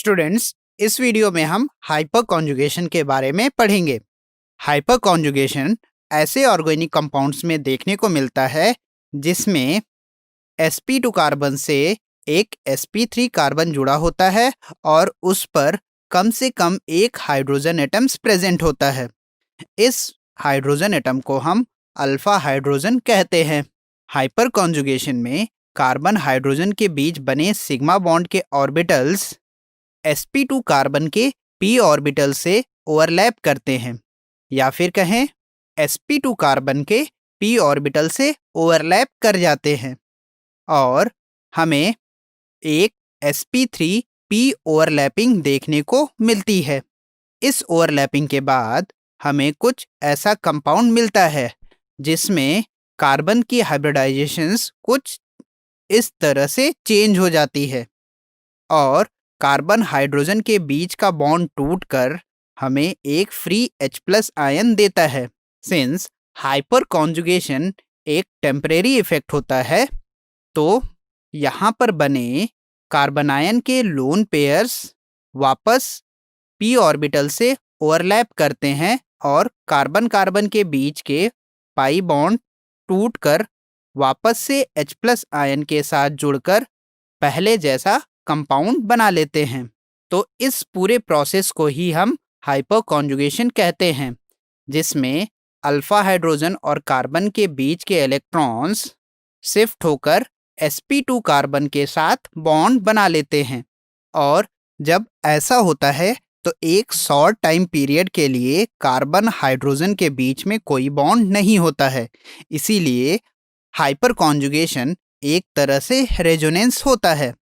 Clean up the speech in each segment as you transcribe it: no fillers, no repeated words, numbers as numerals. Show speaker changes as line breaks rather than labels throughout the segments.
Students, इस video में हम हाइपर कॉन्जुगेशन के बारे में पढ़ेंगे। हाइपर कॉन्जुगेशन ऐसे ऑर्गेनिक कंपाउंड्स में देखने को मिलता है जिसमें sp2 कार्बन से एक sp3 कार्बन जुड़ा होता है और उस पर कम से कम एक हाइड्रोजन एटम्स प्रेजेंट होता है। इस हाइड्रोजन एटम को हम अल्फा हाइड्रोजन कहते हैं। हाइपर कॉन्जुगेशन में कार्बन हाइड्रोजन के बीच बने सिग्मा बॉन्ड के ऑर्बिटल्स sp2 कार्बन के p ऑर्बिटल से ओवरलैप करते हैं, या फिर कहें sp2 कार्बन के p ऑर्बिटल से ओवरलैप कर जाते हैं और हमें एक sp3 p ओवरलैपिंग देखने को मिलती है। इस ओवरलैपिंग के बाद हमें कुछ ऐसा कंपाउंड मिलता है जिसमें कार्बन की हाइब्रिडाइजेशंस कुछ इस तरह से चेंज हो जाती है और कार्बन हाइड्रोजन के बीच का बॉन्ड टूटकर हमें एक फ्री H+ आयन देता है। सिंस हाइपर कॉन्जुगेशन एक टेम्परेरी इफेक्ट होता है, तो यहाँ पर बने कार्बन आयन के लोन पेयर्स वापस p ऑर्बिटल से ओवरलैप करते हैं और कार्बन कार्बन के बीच के पाई बॉन्ड टूटकर वापस से H+ आयन के साथ जुड़कर पहले जैसा कंपाउंड बना लेते हैं। तो इस पूरे प्रोसेस को ही हम हाइपर कॉन्जुगेशन कहते हैं, जिसमें अल्फा हाइड्रोजन और कार्बन के बीच के इलेक्ट्रॉन्स शिफ्ट होकर sp2 कार्बन के साथ बॉन्ड बना लेते हैं और जब ऐसा होता है तो एक शॉर्ट टाइम पीरियड के लिए कार्बन हाइड्रोजन के बीच में कोई बॉन्ड नहीं होता है। इसीलिए हाइपर कॉन्जुगेशन एक तरह से रेजोनेंस होता है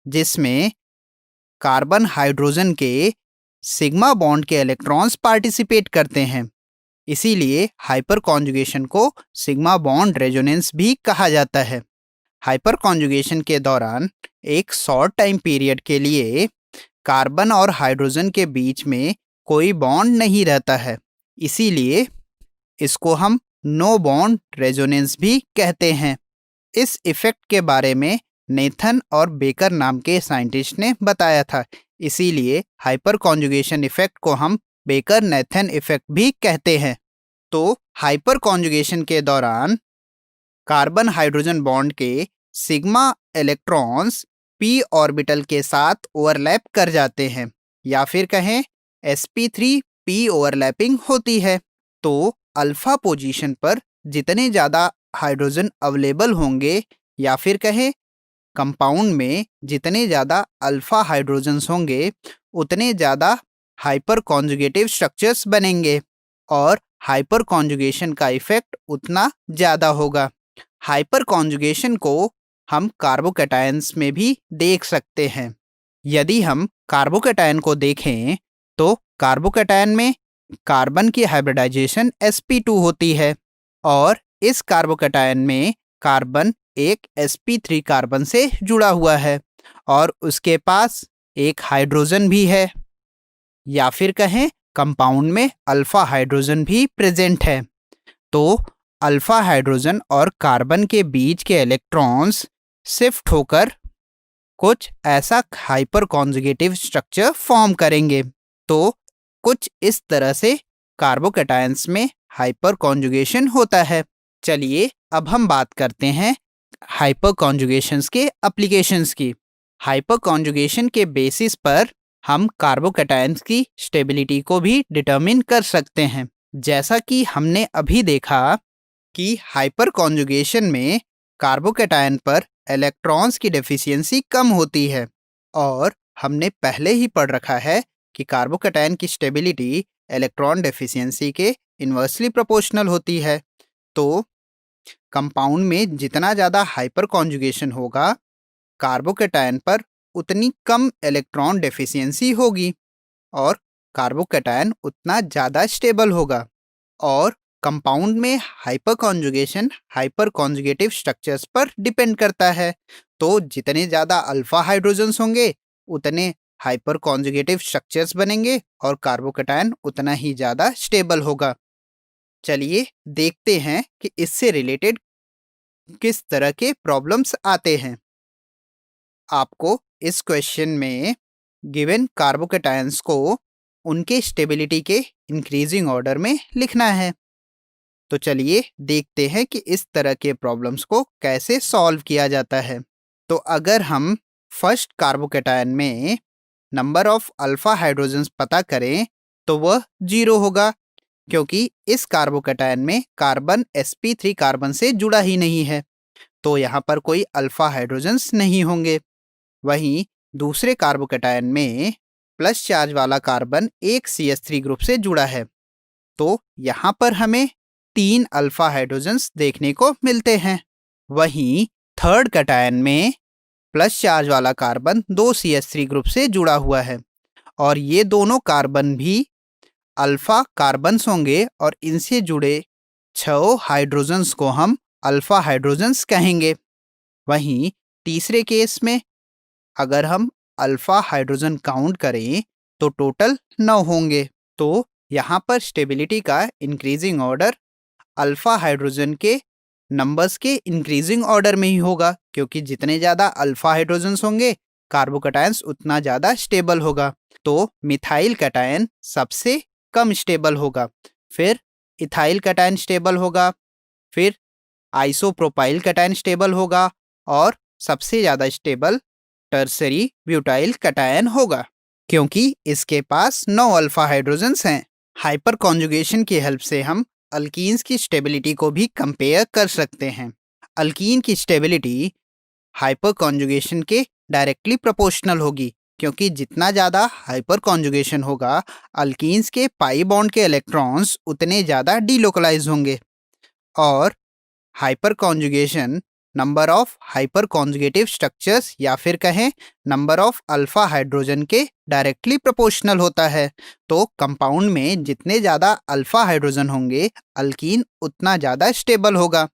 जिसमें कार्बन हाइड्रोजन के सिग्मा बॉन्ड के इलेक्ट्रॉन्स पार्टिसिपेट करते हैं। इसीलिए हाइपर कॉन्जुगेशन को सिग्मा बॉन्ड रेजोनेंस भी कहा जाता है। हाइपर कॉन्जुगेशन के दौरान एक शॉर्ट टाइम पीरियड के लिए कार्बन और हाइड्रोजन के बीच में कोई बॉन्ड नहीं रहता है, इसीलिए इसको हम नो बॉन्ड रेजोनेंस भी कहते हैं। इस इफेक्ट के बारे में नेथन और बेकर नाम के साइंटिस्ट ने बताया था, इसीलिए हाइपर कॉन्जुगेशन इफेक्ट को हम बेकर नेथन इफेक्ट भी कहते हैं। तो हाइपर कॉन्जुगेशन के दौरान कार्बन हाइड्रोजन बॉन्ड के सिग्मा इलेक्ट्रॉन्स p ऑर्बिटल के साथ ओवरलैप कर जाते हैं, या फिर कहें sp3 p ओवरलैपिंग होती है। तो अल्फा पोजीशन पर जितने ज़्यादा हाइड्रोजन अवेलेबल होंगे, या फिर कहें कंपाउंड में जितने ज़्यादा अल्फा हाइड्रोजन्स होंगे, उतने ज़्यादा हाइपर कॉन्जुगेटिव स्ट्रक्चर्स बनेंगे और हाइपर कॉन्जुगेशन का इफेक्ट उतना ज़्यादा होगा। हाइपर कॉन्जुगेशन को हम कार्बोकैटायंस में भी देख सकते हैं। यदि हम कार्बोकैटायन को देखें तो कार्बोकैटायन में कार्बन की हाइब्रिडाइजेशन sp2 होती है और इस कार्बोकैटायन में कार्बन एक sp3 कार्बन से जुड़ा हुआ है और उसके पास एक हाइड्रोजन भी है, या फिर कहें कंपाउंड में अल्फा हाइड्रोजन भी प्रेजेंट है। तो अल्फा हाइड्रोजन और कार्बन के बीच के इलेक्ट्रॉन्स शिफ्ट होकर कुछ ऐसा हाइपर कॉन्जुगेटिव स्ट्रक्चर फॉर्म करेंगे। तो कुछ इस तरह से कार्बोकैटायंस में हाइपर कॉन्जुगेशन होता है। चलिए अब हम बात करते हैं हाइपर कॉन्जुगेशंस के एप्लीकेशंस की। हाइपर कॉन्जुगेशन के बेसिस पर हम कार्बोकैटायंस की स्टेबिलिटी को भी डिटरमिन कर सकते हैं। जैसा कि हमने अभी देखा कि हाइपर कॉन्जुगेशन में कार्बोकैटायन पर इलेक्ट्रॉन्स की डेफिशिएंसी कम होती है और हमने पहले ही पढ़ रखा है कि कार्बोकैटायन की स्टेबिलिटी इलेक्ट्रॉन डेफिशिएंसी के इन्वर्सली प्रोपोर्शनल होती है। तो कंपाउंड में जितना ज़्यादा हाइपर कॉन्जुगेशन होगा, कार्बोकैटायन पर उतनी कम इलेक्ट्रॉन डेफिशिएंसी होगी और कार्बोकैटायन उतना ज़्यादा स्टेबल होगा। और कंपाउंड में hyper conjugation hyper conjugative structures पर डिपेंड करता है। तो जितने ज़्यादा अल्फा हाइड्रोजन्स होंगे उतने हाइपर कॉन्जुगेटिव स्ट्रक्चर्स बनेंगे और कार्बोकैटायन उतना ही ज़्यादा स्टेबल होगा। चलिए देखते हैं कि इससे रिलेटेड किस तरह के प्रॉब्लम्स आते हैं। आपको इस क्वेश्चन में गिवन कार्बोकेटायंस को उनके स्टेबिलिटी के इंक्रीजिंग ऑर्डर में लिखना है। तो चलिए देखते हैं कि इस तरह के प्रॉब्लम्स को कैसे सॉल्व किया जाता है। तो अगर हम फर्स्ट कार्बोकेटायन में नंबर ऑफ अल्फा हाइड्रोजन्स पता करें तो वह 0 होगा, क्योंकि इस कार्बोकेटायन में कार्बन sp3 कार्बन से जुड़ा ही नहीं है, तो यहाँ पर कोई अल्फा हाइड्रोजन्स नहीं होंगे। वहीं दूसरे कार्बोकेटायन में प्लस चार्ज वाला कार्बन एक CH3 ग्रुप से जुड़ा है, तो यहाँ पर हमें 3 अल्फा हाइड्रोजन्स देखने को मिलते हैं। वहीं थर्ड कैटायन में प्लस चार्ज वाला कार्बन 2 CH3 ग्रुप से जुड़ा हुआ है और ये दोनों कार्बन भी अल्फा कार्बन्स होंगे और इनसे जुड़े 6 हाइड्रोजन्स को हम अल्फा हाइड्रोजन्स कहेंगे। वहीं तीसरे केस में अगर हम अल्फा हाइड्रोजन काउंट करें तो टोटल 9 होंगे। तो यहाँ पर स्टेबिलिटी का इंक्रीजिंग ऑर्डर अल्फा हाइड्रोजन के नंबर्स के इंक्रीजिंग ऑर्डर में ही होगा, क्योंकि जितने ज़्यादा अल्फा हाइड्रोजन्स होंगे कार्बोकेटायंस उतना ज़्यादा स्टेबल होगा। तो मिथाइल कैटायन सबसे कम स्टेबल होगा, फिर इथाइल कैटायन स्टेबल होगा, फिर आइसोप्रोपाइल कैटायन स्टेबल होगा और सबसे ज़्यादा स्टेबल टर्सरी ब्यूटाइल कैटायन होगा, क्योंकि इसके पास 9 अल्फा हाइड्रोजन्स हैं। हाइपर कॉन्जुगेशन की हेल्प से हम अल्कीन्स की स्टेबिलिटी को भी कंपेयर कर सकते हैं। अल्कीन की स्टेबिलिटी हाइपर कॉन्जुगेशन के डायरेक्टली प्रोपोर्शनल होगी, क्योंकि जितना ज़्यादा हाइपर कॉन्जुगेशन होगा अल्कीन्स के पाई बॉन्ड के इलेक्ट्रॉन्स उतने ज़्यादा डीलोकलाइज होंगे और hyper conjugation number of hyper conjugative structures या फिर कहें नंबर ऑफ अल्फा हाइड्रोजन के डायरेक्टली प्रोपोर्शनल होता है। तो कंपाउंड में जितने ज़्यादा अल्फा हाइड्रोजन होंगे अल्कीन उतना ज़्यादा स्टेबल होगा।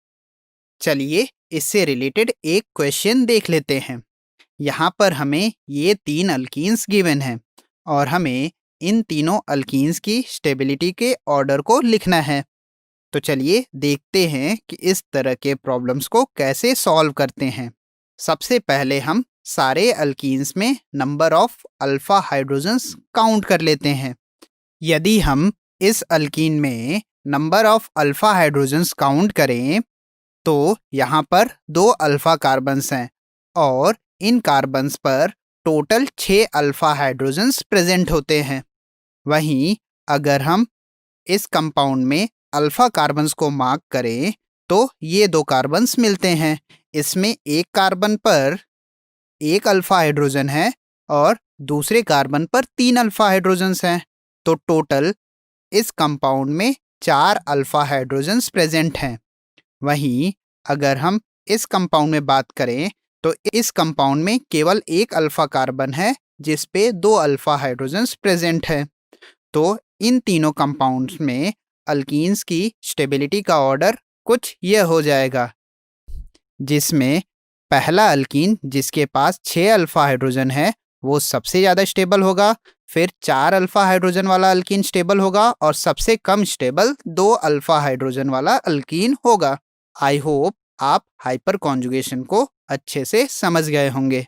चलिए इससे रिलेटेड एक क्वेश्चन देख लेते हैं। यहाँ पर हमें ये 3 अल्कीन्स गिवन हैं और हमें इन तीनों अल्कीन्स की स्टेबिलिटी के ऑर्डर को लिखना है। तो चलिए देखते हैं कि इस तरह के प्रॉब्लम्स को कैसे सॉल्व करते हैं। सबसे पहले हम सारे अल्कीन्स में number of alpha hydrogens count कर लेते हैं। यदि हम इस अल्कीन में number of alpha hydrogens count करें तो यहाँ पर 2 अल्फा कार्बन्स हैं और इन कार्बन्स पर टोटल 6 अल्फा हाइड्रोजन्स प्रेजेंट होते हैं। वहीं अगर हम इस कंपाउंड में अल्फा कार्बन्स को मार्क करें तो ये 2 कार्बन्स मिलते हैं। इसमें एक कार्बन पर 1 अल्फा हाइड्रोजन है और दूसरे कार्बन पर 3 अल्फा हाइड्रोजन्स हैं। तो टोटल इस कंपाउंड में 4 अल्फा हाइड्रोजन्स प्रेजेंट हैं। वहीं अगर हम इस कंपाउंड में बात करें तो इस कंपाउंड में केवल 1 अल्फा कार्बन है जिस पे 2 अल्फा हाइड्रोजन्स प्रेजेंट है। तो इन तीनों कंपाउंड्स में अल्कीन्स की स्टेबिलिटी का ऑर्डर कुछ यह हो जाएगा, जिसमें पहला अल्कीन जिसके पास 6 अल्फा हाइड्रोजन है वो सबसे ज़्यादा स्टेबल होगा, फिर 4 अल्फा हाइड्रोजन वाला अल्कीन स्टेबल होगा और सबसे कम स्टेबल 2 अल्फा हाइड्रोजन वाला अल्कीन होगा। आई होप आप हाइपर कॉन्जुगेशन को अच्छे से समझ गए होंगे।